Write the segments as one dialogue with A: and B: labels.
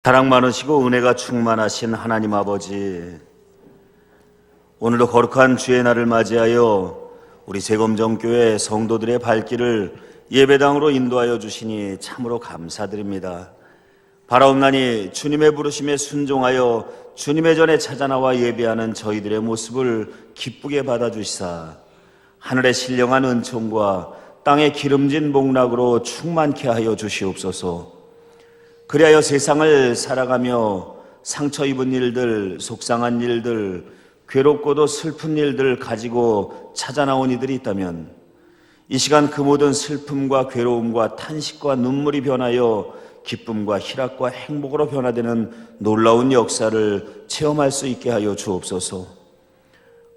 A: 사랑 많으시고 은혜가 충만하신 하나님 아버지, 오늘도 거룩한 주의 날을 맞이하여 우리 재검정교회 성도들의 발길을 예배당으로 인도하여 주시니 참으로 감사드립니다. 바라옵나니 주님의 부르심에 순종하여 주님의 전에 찾아나와 예배하는 저희들의 모습을 기쁘게 받아주시사 하늘의 신령한 은총과 땅의 기름진 복락으로 충만케 하여 주시옵소서. 그리하여 세상을 살아가며 상처 입은 일들, 속상한 일들, 괴롭고도 슬픈 일들 가지고 찾아나온 이들이 있다면 이 시간 그 모든 슬픔과 괴로움과 탄식과 눈물이 변하여 기쁨과 희락과 행복으로 변화되는 놀라운 역사를 체험할 수 있게 하여 주옵소서.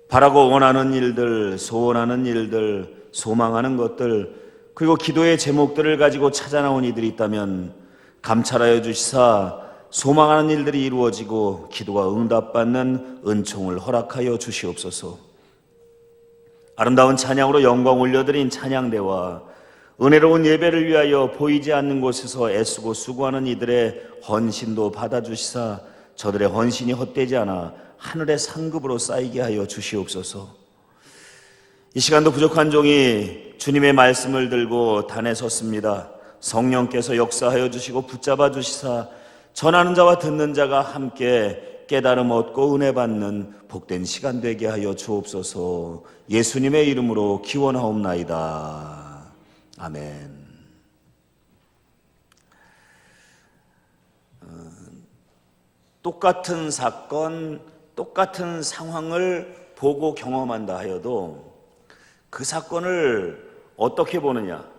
A: 바라고 원하는 일들, 소원하는 일들, 소망하는 것들, 그리고 기도의 제목들을 가지고 찾아나온 이들이 있다면 감찰하여 주시사 소망하는 일들이 이루어지고 기도가 응답받는 은총을 허락하여 주시옵소서. 아름다운 찬양으로 영광 올려드린 찬양대와 은혜로운 예배를 위하여 보이지 않는 곳에서 애쓰고 수고하는 이들의 헌신도 받아주시사 저들의 헌신이 헛되지 않아 하늘의 상급으로 쌓이게 하여 주시옵소서. 이 시간도 부족한 종이 주님의 말씀을 들고 단에 섰습니다. 성령께서 역사하여 주시고 붙잡아 주시사 전하는 자와 듣는 자가 함께 깨달음 얻고 은혜 받는 복된 시간 되게 하여 주옵소서. 예수님의 이름으로 기원하옵나이다. 아멘. 똑같은 사건, 똑같은 상황을 보고 경험한다 하여도 그 사건을 어떻게 보느냐,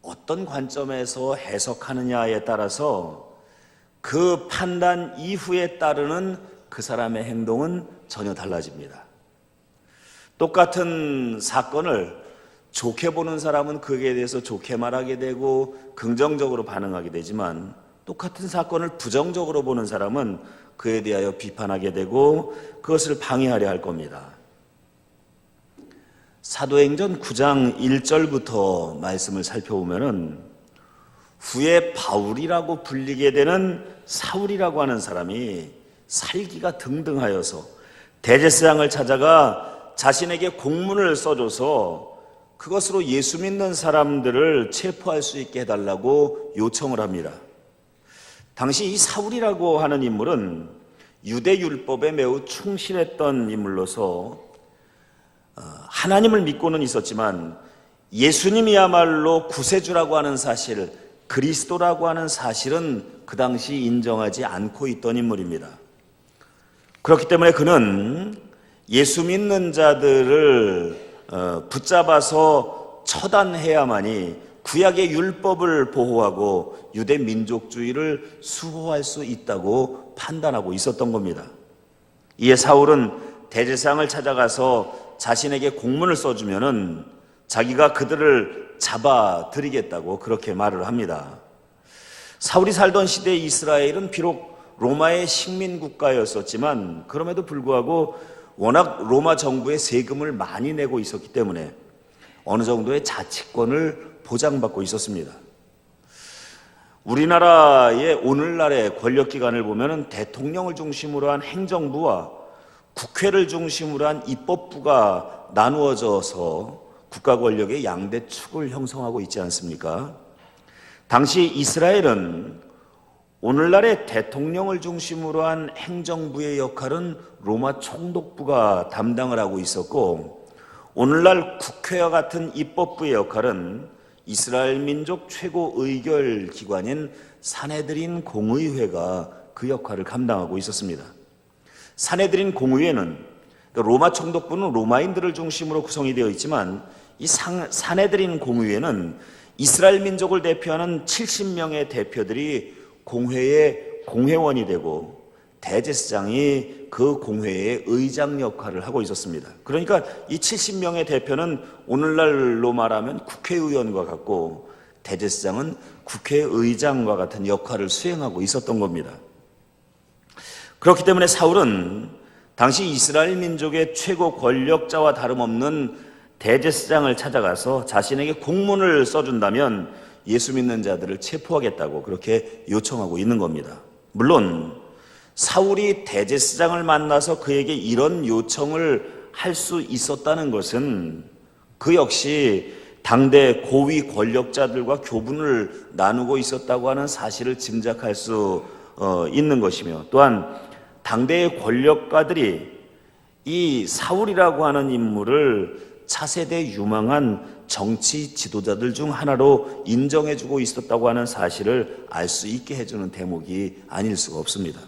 A: 어떤 관점에서 해석하느냐에 따라서 그 판단 이후에 따르는 그 사람의 행동은 전혀 달라집니다. 똑같은 사건을 좋게 보는 사람은 그에 대해서 좋게 말하게 되고 긍정적으로 반응하게 되지만 똑같은 사건을 부정적으로 보는 사람은 그에 대하여 비판하게 되고 그것을 방해하려 할 겁니다. 사도행전 9장 1절부터 말씀을 살펴보면은 후에 바울이라고 불리게 되는 사울이라고 하는 사람이 살기가 등등하여서 대제사장을 찾아가 자신에게 공문을 써줘서 그것으로 예수 믿는 사람들을 체포할 수 있게 해달라고 요청을 합니다. 당시 이 사울이라고 하는 인물은 유대 율법에 매우 충실했던 인물로서 하나님을 믿고는 있었지만 예수님이야말로 구세주라고 하는 사실, 그리스도라고 하는 사실은 그 당시 인정하지 않고 있던 인물입니다. 그렇기 때문에 그는 예수 믿는 자들을 붙잡아서 처단해야만이 구약의 율법을 보호하고 유대 민족주의를 수호할 수 있다고 판단하고 있었던 겁니다. 이에 사울은 대제사장을 찾아가서 자신에게 공문을 써주면은 자기가 그들을 잡아들이겠다고 그렇게 말을 합니다. 사울이 살던 시대 이스라엘은 비록 로마의 식민국가였었지만 그럼에도 불구하고 워낙 로마 정부에 세금을 많이 내고 있었기 때문에 어느 정도의 자치권을 보장받고 있었습니다. 우리나라의 오늘날의 권력기관을 보면은 대통령을 중심으로 한 행정부와 국회를 중심으로 한 입법부가 나누어져서 국가 권력의 양대 축을 형성하고 있지 않습니까? 당시 이스라엘은 오늘날의 대통령을 중심으로 한 행정부의 역할은 로마 총독부가 담당을 하고 있었고 오늘날 국회와 같은 입법부의 역할은 이스라엘 민족 최고 의결 기관인 산헤드린 공의회가 그 역할을 감당하고 있었습니다. 산헤드린 공의회는 로마 총독부는 로마인들을 중심으로 구성이 되어 있지만 이 산헤드린 공의회는 이스라엘 민족을 대표하는 70명의 대표들이 공회의 공회원이 되고 대제사장이 그 공회의 의장 역할을 하고 있었습니다. 그러니까 이 70명의 대표는 오늘날로 말하면 국회의원과 같고 대제사장은 국회의장과 같은 역할을 수행하고 있었던 겁니다. 그렇기 때문에 사울은 당시 이스라엘 민족의 최고 권력자와 다름없는 대제사장을 찾아가서 자신에게 공문을 써준다면 예수 믿는 자들을 체포하겠다고 그렇게 요청하고 있는 겁니다. 물론 사울이 대제사장을 만나서 그에게 이런 요청을 할 수 있었다는 것은 그 역시 당대 고위 권력자들과 교분을 나누고 있었다고 하는 사실을 짐작할 수 있는 것이며, 또한 당대의 권력가들이 이 사울이라고 하는 인물을 차세대 유망한 정치 지도자들 중 하나로 인정해주고 있었다고 하는 사실을 알 수 있게 해주는 대목이 아닐 수가 없습니다.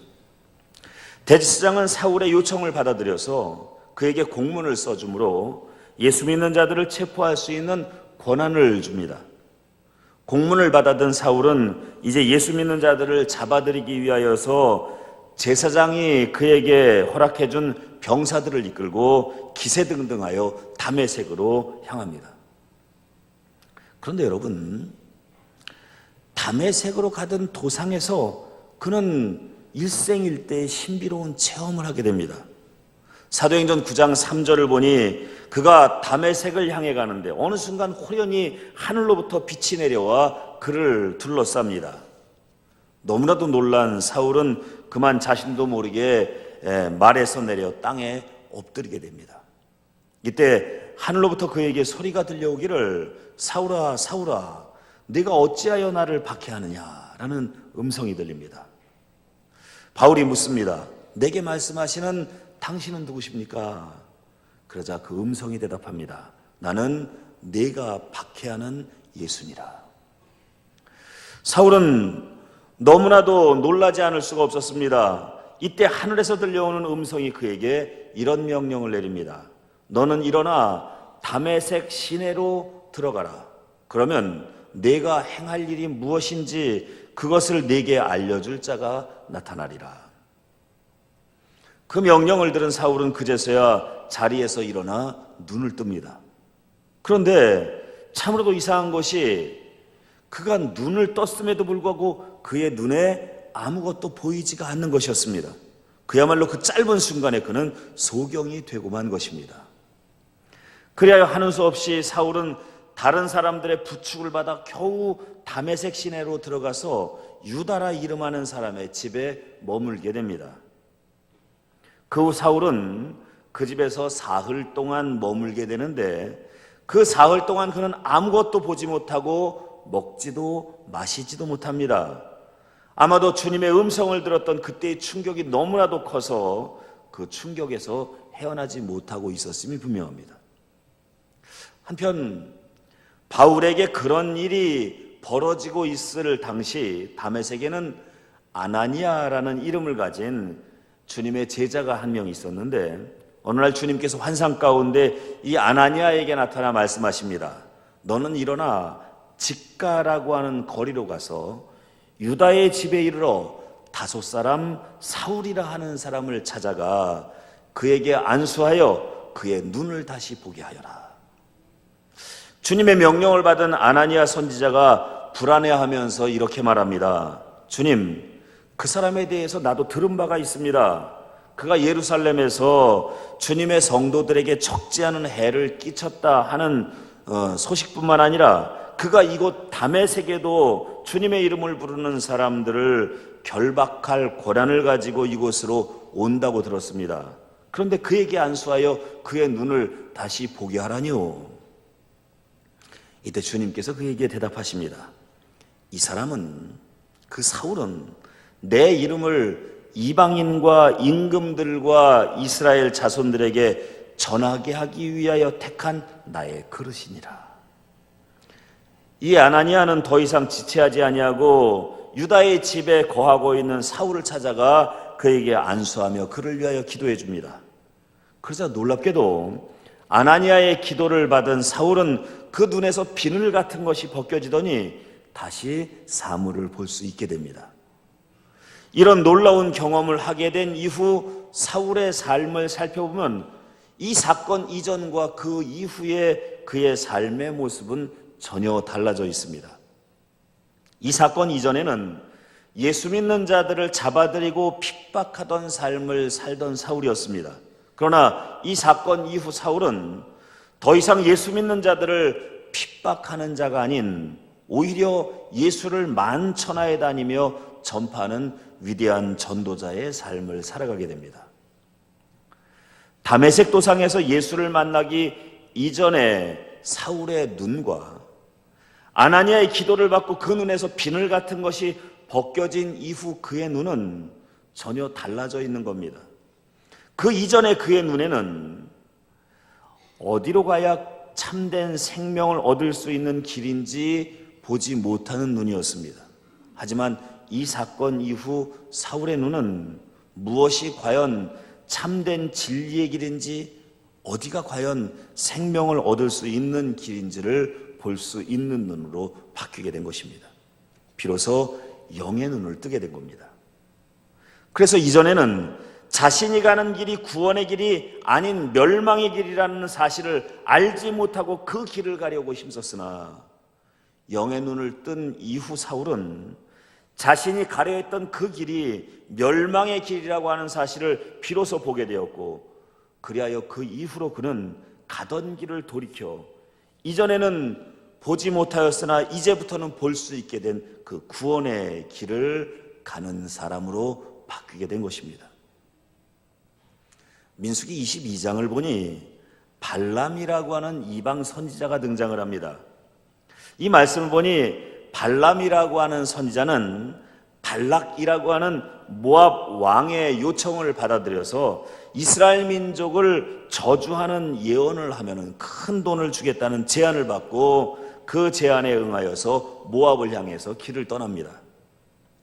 A: 대제사장은 사울의 요청을 받아들여서 그에게 공문을 써주므로 예수 믿는 자들을 체포할 수 있는 권한을 줍니다. 공문을 받아든 사울은 이제 예수 믿는 자들을 잡아들이기 위하여서 제사장이 그에게 허락해준 병사들을 이끌고 기세등등하여 다메섹으로 향합니다. 그런데 여러분, 다메섹으로 가던 도상에서 그는 일생일대의 신비로운 체험을 하게 됩니다. 사도행전 9장 3절을 보니 그가 다메섹을 향해 가는데 어느 순간 호련히 하늘로부터 빛이 내려와 그를 둘러쌉니다. 너무나도 놀란 사울은 그만 자신도 모르게 말에서 내려 땅에 엎드리게 됩니다. 이때 하늘로부터 그에게 소리가 들려오기를 사울아 사울아 네가 어찌하여 나를 박해하느냐라는 음성이 들립니다. 바울이 묻습니다. 내게 말씀하시는 당신은 누구십니까? 그러자 그 음성이 대답합니다. 나는 네가 박해하는 예수니라. 사울은 너무나도 놀라지 않을 수가 없었습니다. 이때 하늘에서 들려오는 음성이 그에게 이런 명령을 내립니다. 너는 일어나 다메섹 시내로 들어가라. 그러면 네가 행할 일이 무엇인지 그것을 네게 알려줄 자가 나타나리라. 그 명령을 들은 사울은 그제서야 자리에서 일어나 눈을 뜹니다. 그런데 참으로도 이상한 것이 그가 눈을 떴음에도 불구하고 그의 눈에 아무것도 보이지가 않는 것이었습니다. 그야말로 그 짧은 순간에 그는 소경이 되고 만 것입니다. 그리하여 하는 수 없이 사울은 다른 사람들의 부축을 받아 겨우 다메섹 시내로 들어가서 유다라 이름하는 사람의 집에 머물게 됩니다. 그 후 사울은 그 집에서 사흘 동안 머물게 되는데 그 사흘 동안 그는 아무것도 보지 못하고 먹지도 마시지도 못합니다. 아마도 주님의 음성을 들었던 그때의 충격이 너무나도 커서 그 충격에서 헤어나지 못하고 있었음이 분명합니다. 한편 바울에게 그런 일이 벌어지고 있을 당시 다메섹에는 아나니아라는 이름을 가진 주님의 제자가 한 명 있었는데 어느 날 주님께서 환상 가운데 이 아나니아에게 나타나 말씀하십니다. 너는 일어나 직가라고 하는 거리로 가서 유다의 집에 이르러 5 사람 사울이라 하는 사람을 찾아가 그에게 안수하여 그의 눈을 다시 보게 하여라. 주님의 명령을 받은 아나니아 선지자가 불안해하면서 이렇게 말합니다. 주님, 그 사람에 대해서 나도 들은 바가 있습니다. 그가 예루살렘에서 주님의 성도들에게 적지 않은 해를 끼쳤다 하는 소식뿐만 아니라 그가 이곳 다메섹에도 주님의 이름을 부르는 사람들을 결박할 권한을 가지고 이곳으로 온다고 들었습니다. 그런데 그에게 안수하여 그의 눈을 다시 보게 하라니요. 이때 주님께서 그에게 대답하십니다. 이 사람은, 그 사울은 내 이름을 이방인과 임금들과 이스라엘 자손들에게 전하게 하기 위하여 택한 나의 그릇이니라. 이 아나니아는 더 이상 지체하지 아니하고 유다의 집에 거하고 있는 사울을 찾아가 그에게 안수하며 그를 위하여 기도해 줍니다. 그러자 놀랍게도 아나니아의 기도를 받은 사울은 그 눈에서 비늘 같은 것이 벗겨지더니 다시 사물을 볼 수 있게 됩니다. 이런 놀라운 경험을 하게 된 이후 사울의 삶을 살펴보면 이 사건 이전과 그 이후의 그의 삶의 모습은 전혀 달라져 있습니다. 이 사건 이전에는 예수 믿는 자들을 잡아들이고 핍박하던 삶을 살던 사울이었습니다. 그러나 이 사건 이후 사울은 더 이상 예수 믿는 자들을 핍박하는 자가 아닌 오히려 예수를 만천하에 다니며 전파하는 위대한 전도자의 삶을 살아가게 됩니다. 다메섹 도상에서 예수를 만나기 이전에 사울의 눈과 아나니아의 기도를 받고 그 눈에서 비늘 같은 것이 벗겨진 이후 그의 눈은 전혀 달라져 있는 겁니다. 그 이전에 그의 눈에는 어디로 가야 참된 생명을 얻을 수 있는 길인지 보지 못하는 눈이었습니다. 하지만 이 사건 이후 사울의 눈은 무엇이 과연 참된 진리의 길인지, 어디가 과연 생명을 얻을 수 있는 길인지를 볼 수 있는 눈으로 바뀌게 된 것입니다. 비로소 영의 눈을 뜨게 된 겁니다. 그래서 이전에는 자신이 가는 길이 구원의 길이 아닌 멸망의 길이라는 사실을 알지 못하고 그 길을 가려고 힘썼으나, 영의 눈을 뜬 이후 사울은 자신이 가려 했던 그 길이 멸망의 길이라고 하는 사실을 비로소 보게 되었고, 그리하여 그 이후로 그는 가던 길을 돌이켜 이전에는 보지 못하였으나 이제부터는 볼 수 있게 된 그 구원의 길을 가는 사람으로 바뀌게 된 것입니다. 민수기 22장을 보니 발람이라고 하는 이방 선지자가 등장을 합니다. 이 말씀을 보니 발람이라고 하는 선지자는 발락이라고 하는 모압 왕의 요청을 받아들여서 이스라엘 민족을 저주하는 예언을 하면 큰 돈을 주겠다는 제안을 받고 그 제안에 응하여서 모압을 향해서 길을 떠납니다.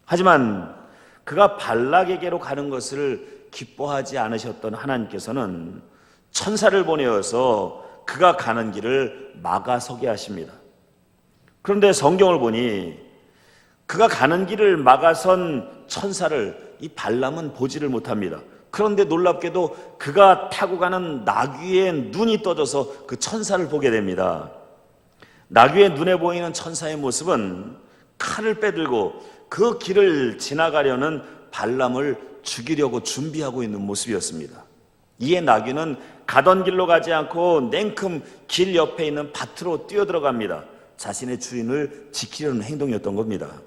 A: 하지만 그가 발락에게로 가는 것을 기뻐하지 않으셨던 하나님께서는 천사를 보내어서 그가 가는 길을 막아서게 하십니다. 그런데 성경을 보니 그가 가는 길을 막아선 천사를 이 발람은 보지를 못합니다. 그런데 놀랍게도 그가 타고 가는 나귀의 눈이 떠져서 그 천사를 보게 됩니다. 나귀의 눈에 보이는 천사의 모습은 칼을 빼들고 그 길을 지나가려는 발람을 죽이려고 준비하고 있는 모습이었습니다. 이에 나귀는 가던 길로 가지 않고 냉큼 길 옆에 있는 밭으로 뛰어들어갑니다. 자신의 주인을 지키려는 행동이었던 겁니다.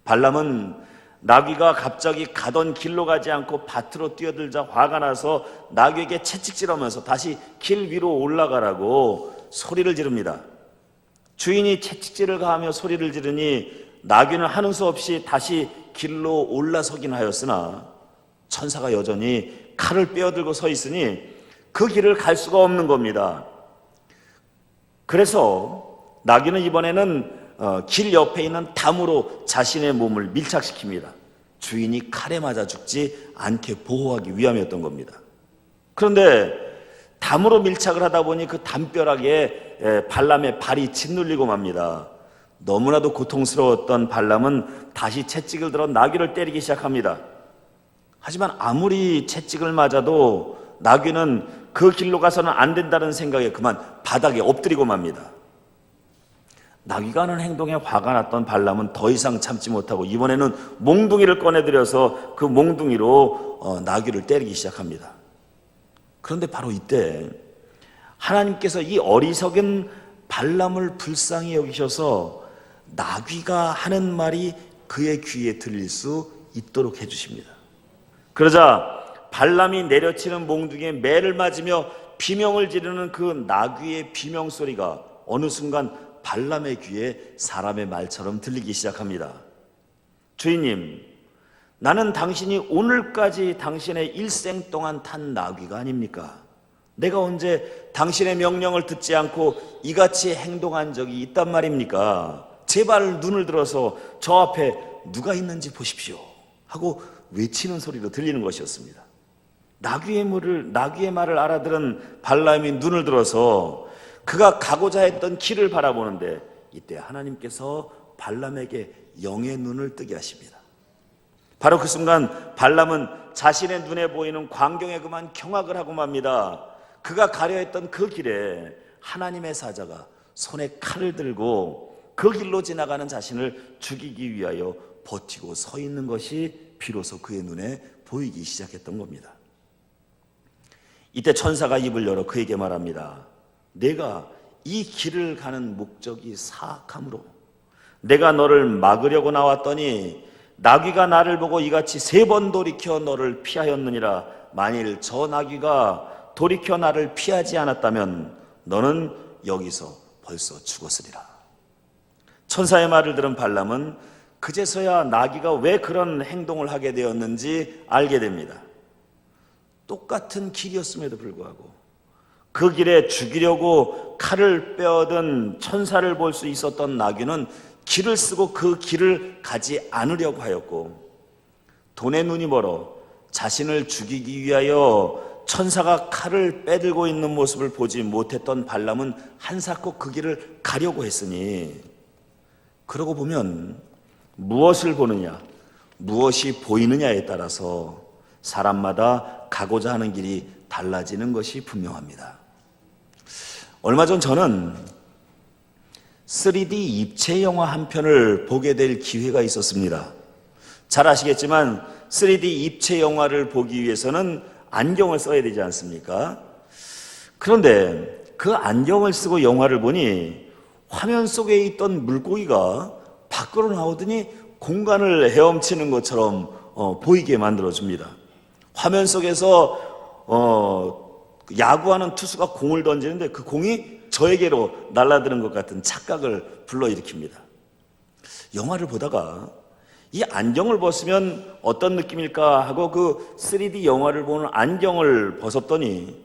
A: 발람은 나귀가 갑자기 가던 길로 가지 않고 밭으로 뛰어들자 화가 나서 나귀에게 채찍질하면서 다시 길 위로 올라가라고 소리를 지릅니다. 주인이 채찍질을 가하며 소리를 지르니 나귀는 하는 수 없이 다시 길로 올라서긴 하였으나 천사가 여전히 칼을 빼어들고 서 있으니 그 길을 갈 수가 없는 겁니다. 그래서 나귀는 이번에는 길 옆에 있는 담으로 자신의 몸을 밀착시킵니다. 주인이 칼에 맞아 죽지 않게 보호하기 위함이었던 겁니다. 그런데 담으로 밀착을 하다 보니 그 담벼락에 발람의 발이 짓눌리고 맙니다. 너무나도 고통스러웠던 발람은 다시 채찍을 들어 나귀를 때리기 시작합니다. 하지만 아무리 채찍을 맞아도 나귀는 그 길로 가서는 안 된다는 생각에 그만 바닥에 엎드리고 맙니다. 나귀가 하는 행동에 화가 났던 발람은 더 이상 참지 못하고 이번에는 몽둥이를 꺼내들여서 그 몽둥이로 나귀를 때리기 시작합니다. 그런데 바로 이때 하나님께서 이 어리석은 발람을 불쌍히 여기셔서 나귀가 하는 말이 그의 귀에 들릴 수 있도록 해주십니다. 그러자 발람이 내려치는 몽둥이에 매를 맞으며 비명을 지르는 그 나귀의 비명 소리가 어느 순간 발람의 귀에 사람의 말처럼 들리기 시작합니다. 주인님, 나는 당신이 오늘까지 당신의 일생 동안 탄 나귀가 아닙니까? 내가 언제 당신의 명령을 듣지 않고 이같이 행동한 적이 있단 말입니까? 제발 눈을 들어서 저 앞에 누가 있는지 보십시오 하고 외치는 소리로 들리는 것이었습니다. 나귀의 말을 알아들은 발람이 눈을 들어서 그가 가고자 했던 길을 바라보는데 이때 하나님께서 발람에게 영의 눈을 뜨게 하십니다. 바로 그 순간 발람은 자신의 눈에 보이는 광경에 그만 경악을 하고 맙니다. 그가 가려 했던 그 길에 하나님의 사자가 손에 칼을 들고 그 길로 지나가는 자신을 죽이기 위하여 버티고 서 있는 것이 비로소 그의 눈에 보이기 시작했던 겁니다. 이때 천사가 입을 열어 그에게 말합니다. 내가 이 길을 가는 목적이 사악함으로 내가 너를 막으려고 나왔더니 나귀가 나를 보고 이같이 3번 돌이켜 너를 피하였느니라. 만일 저 나귀가 돌이켜 나를 피하지 않았다면 너는 여기서 벌써 죽었으리라. 천사의 말을 들은 발람은 그제서야 나귀가 왜 그런 행동을 하게 되었는지 알게 됩니다. 똑같은 길이었음에도 불구하고 그 길에 죽이려고 칼을 빼어든 천사를 볼 수 있었던 나귀는 길을 쓰고 그 길을 가지 않으려고 하였고, 돈에 눈이 멀어 자신을 죽이기 위하여 천사가 칼을 빼들고 있는 모습을 보지 못했던 발람은 한사코 그 길을 가려고 했으니, 그러고 보면 무엇을 보느냐, 무엇이 보이느냐에 따라서 사람마다 가고자 하는 길이 달라지는 것이 분명합니다. 얼마 전 저는 3D 입체 영화 한 편을 보게 될 기회가 있었습니다. 잘 아시겠지만 3D 입체 영화를 보기 위해서는 안경을 써야 되지 않습니까? 그런데 그 안경을 쓰고 영화를 보니 화면 속에 있던 물고기가 밖으로 나오더니 공간을 헤엄치는 것처럼 보이게 만들어줍니다. 화면 속에서 야구하는 투수가 공을 던지는데 그 공이 저에게로 날아드는 것 같은 착각을 불러일으킵니다. 영화를 보다가 이 안경을 벗으면 어떤 느낌일까 하고 그 3D 영화를 보는 안경을 벗었더니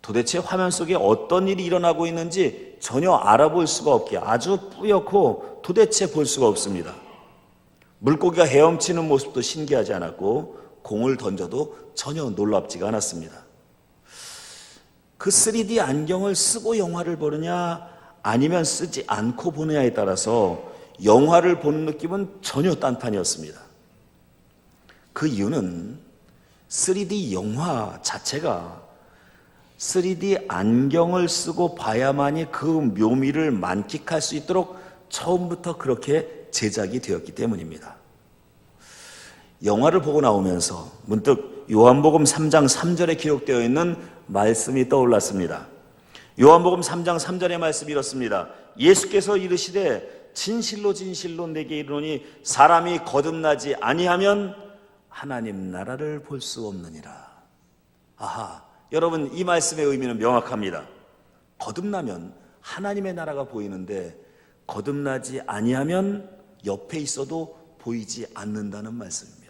A: 도대체 화면 속에 어떤 일이 일어나고 있는지 전혀 알아볼 수가 없게 아주 뿌옇고 도대체 볼 수가 없습니다. 물고기가 헤엄치는 모습도 신기하지 않았고 공을 던져도 전혀 놀랍지가 않았습니다. 그 3D 안경을 쓰고 영화를 보느냐 아니면 쓰지 않고 보느냐에 따라서 영화를 보는 느낌은 전혀 딴판이었습니다. 그 이유는 3D 영화 자체가 3D 안경을 쓰고 봐야만이 그 묘미를 만끽할 수 있도록 처음부터 그렇게 제작이 되었기 때문입니다. 영화를 보고 나오면서 문득 요한복음 3장 3절에 기록되어 있는 말씀이 떠올랐습니다. 요한복음 3장 3절의 말씀이 이렇습니다. 예수께서 이르시되 진실로 진실로 내게 이르노니 사람이 거듭나지 아니하면 하나님 나라를 볼 수 없느니라. 아하, 여러분 이 말씀의 의미는 명확합니다. 거듭나면 하나님의 나라가 보이는데 거듭나지 아니하면 옆에 있어도 보이지 않는다는 말씀입니다.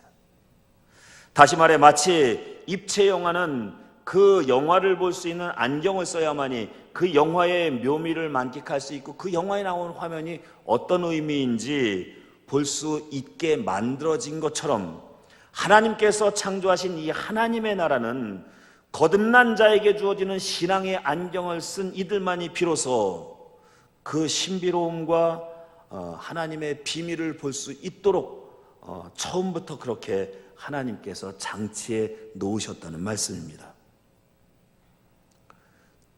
A: 다시 말해 마치 입체 영화는 그 영화를 볼 수 있는 안경을 써야만이 그 영화의 묘미를 만끽할 수 있고 그 영화에 나오는 화면이 어떤 의미인지 볼 수 있게 만들어진 것처럼 하나님께서 창조하신 이 하나님의 나라는 거듭난 자에게 주어지는 신앙의 안경을 쓴 이들만이 비로소 그 신비로움과 하나님의 비밀을 볼 수 있도록 처음부터 그렇게 하나님께서 장치해 놓으셨다는 말씀입니다.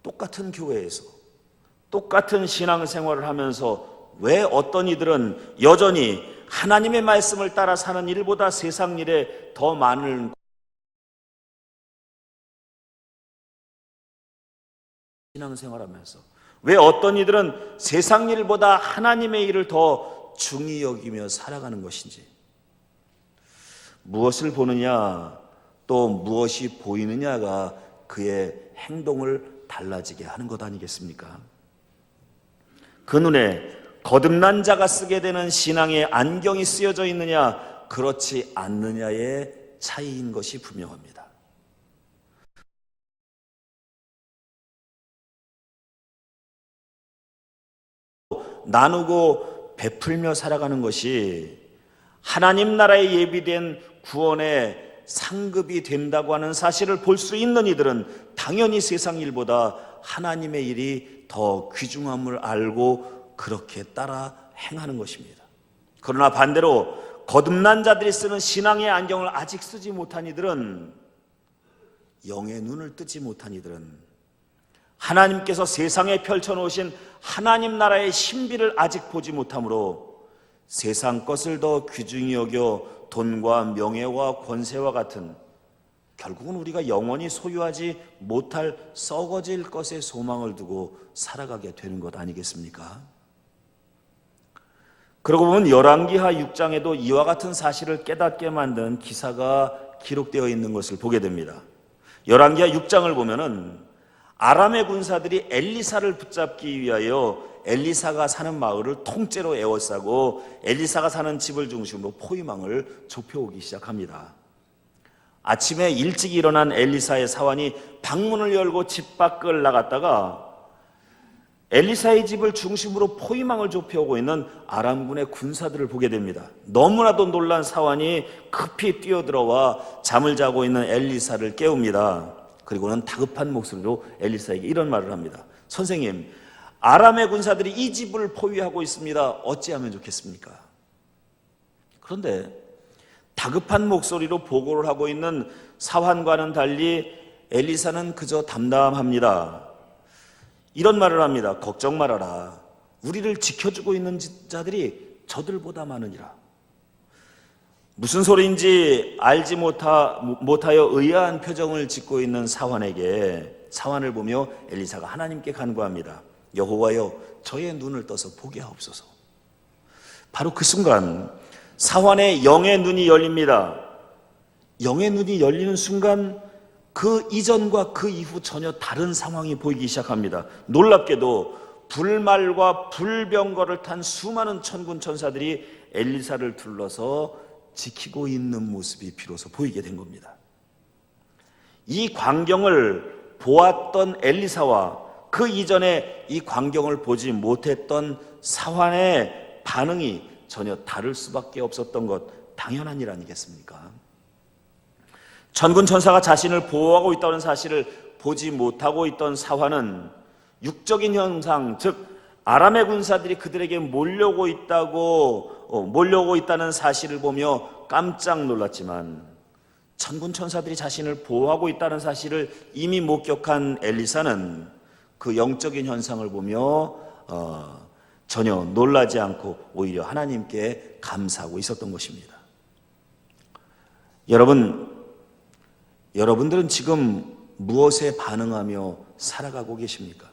A: 똑같은 교회에서 똑같은 신앙생활을 하면서 왜 어떤 이들은 여전히 하나님의 말씀을 따라 사는 일보다 세상 일에 더 많은 신앙생활하면서 왜 어떤 이들은 세상 일보다 하나님의 일을 더 중히 여기며 살아가는 것인지, 무엇을 보느냐 또 무엇이 보이느냐가 그의 행동을 달라지게 하는 것 아니겠습니까? 그 눈에 거듭난 자가 쓰게 되는 신앙의 안경이 쓰여져 있느냐 그렇지 않느냐의 차이인 것이 분명합니다. 나누고 베풀며 살아가는 것이 하나님 나라에 예비된 구원의 상급이 된다고 하는 사실을 볼 수 있는 이들은 당연히 세상 일보다 하나님의 일이 더 귀중함을 알고 그렇게 따라 행하는 것입니다. 그러나 반대로 거듭난 자들이 쓰는 신앙의 안경을 아직 쓰지 못한 이들은, 영의 눈을 뜨지 못한 이들은 하나님께서 세상에 펼쳐놓으신 하나님 나라의 신비를 아직 보지 못하므로 세상 것을 더 귀중히 여겨 돈과 명예와 권세와 같은 결국은 우리가 영원히 소유하지 못할 썩어질 것에 소망을 두고 살아가게 되는 것 아니겠습니까? 그러고 보면 열왕기하 6장에도 이와 같은 사실을 깨닫게 만든 기사가 기록되어 있는 것을 보게 됩니다. 열왕기하 6장을 보면은 아람의 군사들이 엘리사를 붙잡기 위하여 엘리사가 사는 마을을 통째로 에워싸고 엘리사가 사는 집을 중심으로 포위망을 좁혀오기 시작합니다. 아침에 일찍 일어난 엘리사의 사환이 방문을 열고 집 밖을 나갔다가 엘리사의 집을 중심으로 포위망을 좁혀오고 있는 아람군의 군사들을 보게 됩니다. 너무나도 놀란 사환이 급히 뛰어들어와 잠을 자고 있는 엘리사를 깨웁니다. 그리고는 다급한 목소리로 엘리사에게 이런 말을 합니다. 선생님, 아람의 군사들이 이 집을 포위하고 있습니다. 어찌하면 좋겠습니까? 그런데 다급한 목소리로 보고를 하고 있는 사환과는 달리 엘리사는 그저 담담합니다. 이런 말을 합니다. 걱정 말아라. 우리를 지켜주고 있는 자들이 저들보다 많으니라. 무슨 소리인지 알지 못하여 의아한 표정을 짓고 있는 사환을 보며 엘리사가 하나님께 간구합니다. 여호와여, 저의 눈을 떠서 보게 하옵소서. 바로 그 순간 사환의 영의 눈이 열립니다. 영의 눈이 열리는 순간 그 이전과 그 이후 전혀 다른 상황이 보이기 시작합니다. 놀랍게도 불말과 불병거를 탄 수많은 천군 천사들이 엘리사를 둘러서 지키고 있는 모습이 비로소 보이게 된 겁니다. 이 광경을 보았던 엘리사와 그 이전에 이 광경을 보지 못했던 사환의 반응이 전혀 다를 수밖에 없었던 것, 당연한 일 아니겠습니까? 천군 천사가 자신을 보호하고 있다는 사실을 보지 못하고 있던 사환은 육적인 현상, 즉 아람의 군사들이 그들에게 몰려오고 있다는 사실을 보며 깜짝 놀랐지만, 천군 천사들이 자신을 보호하고 있다는 사실을 이미 목격한 엘리사는 그 영적인 현상을 보며 전혀 놀라지 않고 오히려 하나님께 감사하고 있었던 것입니다. 여러분들은 지금 무엇에 반응하며 살아가고 계십니까?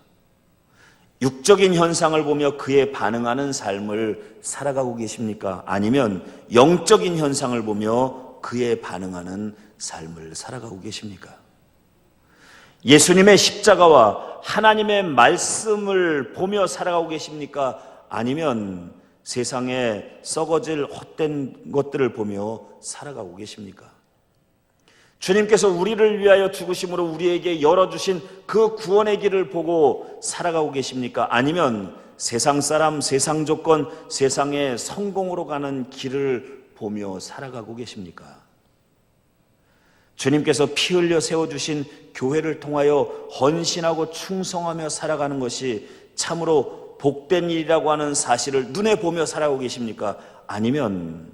A: 육적인 현상을 보며 그에 반응하는 삶을 살아가고 계십니까? 아니면 영적인 현상을 보며 그에 반응하는 삶을 살아가고 계십니까? 예수님의 십자가와 하나님의 말씀을 보며 살아가고 계십니까? 아니면 세상에 썩어질 헛된 것들을 보며 살아가고 계십니까? 주님께서 우리를 위하여 죽으심으로 우리에게 열어주신 그 구원의 길을 보고 살아가고 계십니까? 아니면 세상 사람, 세상 조건, 세상의 성공으로 가는 길을 보며 살아가고 계십니까? 주님께서 피 흘려 세워주신 교회를 통하여 헌신하고 충성하며 살아가는 것이 참으로 복된 일이라고 하는 사실을 눈에 보며 살아가고 계십니까? 아니면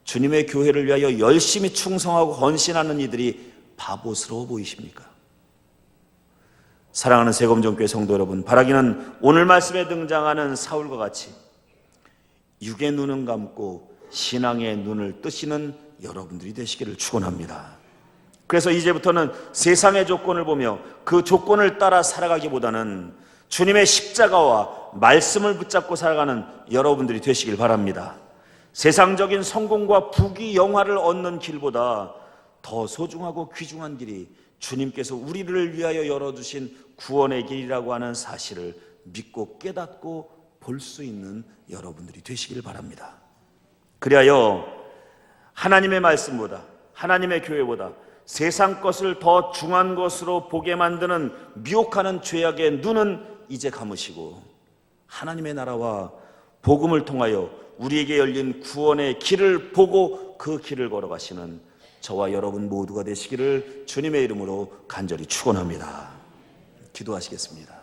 A: 주님의 교회를 위하여 열심히 충성하고 헌신하는 이들이 바보스러워 보이십니까? 사랑하는 세검정교회 성도 여러분, 바라기는 오늘 말씀에 등장하는 사울과 같이 육의 눈은 감고 신앙의 눈을 뜨시는 여러분들이 되시기를 축원합니다. 그래서 이제부터는 세상의 조건을 보며 그 조건을 따라 살아가기보다는 주님의 십자가와 말씀을 붙잡고 살아가는 여러분들이 되시길 바랍니다. 세상적인 성공과 부귀 영화를 얻는 길보다 더 소중하고 귀중한 길이 주님께서 우리를 위하여 열어주신 구원의 길이라고 하는 사실을 믿고 깨닫고 볼 수 있는 여러분들이 되시길 바랍니다. 그리하여 하나님의 말씀보다, 하나님의 교회보다 세상 것을 더 중한 것으로 보게 만드는 미혹하는 죄악의 눈은 이제 감으시고 하나님의 나라와 복음을 통하여 우리에게 열린 구원의 길을 보고 그 길을 걸어가시는 저와 여러분 모두가 되시기를 주님의 이름으로 간절히 축원합니다. 기도하시겠습니다.